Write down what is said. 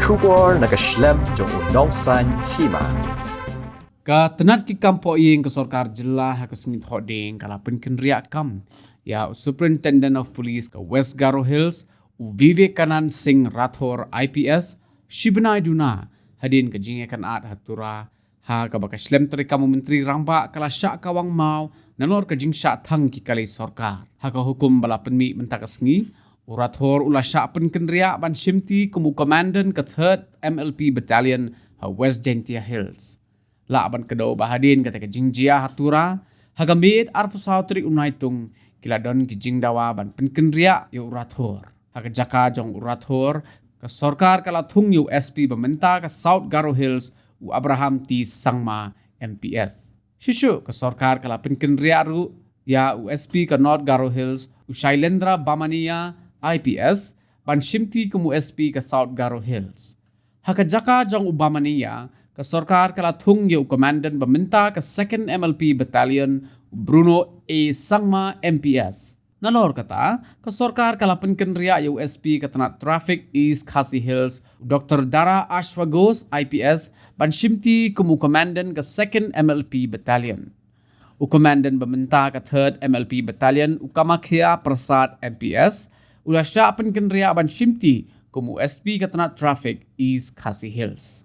Shubor nagaslem jong unongsan hima. Ka tenat ki kampo ing ke sorkar jelah ke sengit hoding kala penken riak kam ya Superintendent of Police ke West Garo Hills Vivekanand Singh Rathore IPS Shibnai Duna hadin ke jingekan at hatura ha ka baka slem teri kamu menteri ramba kala syak kawang mau nanor ke jing syak thang ki kali sorkar ha ka hukum bala penmi mentak sengi Rathore ula syak penken riak ban shimti kumu commandant ke 3rd MLP Battalion ha West Gentia Hills la ban kedau bahadin kata ke jingjia hatura hagamid ar pesau trik unaitung kila don ki jingdawa ban penkendria yu Rathore haga jaka jong Rathore ke sorkar kala thung yu SP bementa ke South Garo Hills u Abraham T Sangma MPS shishu ke sorkar kala penkendria ru ya u SP ke North Garo Hills u Shailendra Bamania IPS ban shimti kumu SP ke South Garo Hills haga jaka jong Bamania ke sorkar kala thung yu komandan beminta ke 2nd MLP Battalion Bruno A Sangma MPS. Nalor kata, ke sorkar kala penken ria yu SP ke tenat Traffic East Khasi Hills Dr. Dara Ashwagos IPS ban shimti kumu komandan ke 2nd MLP Battalion. U komandan beminta ke 3rd MLP Battalion Ukamakhya Prasad MPS ula syak penken ria ban shimti kumu SP ke tenat Traffic East Khasi Hills.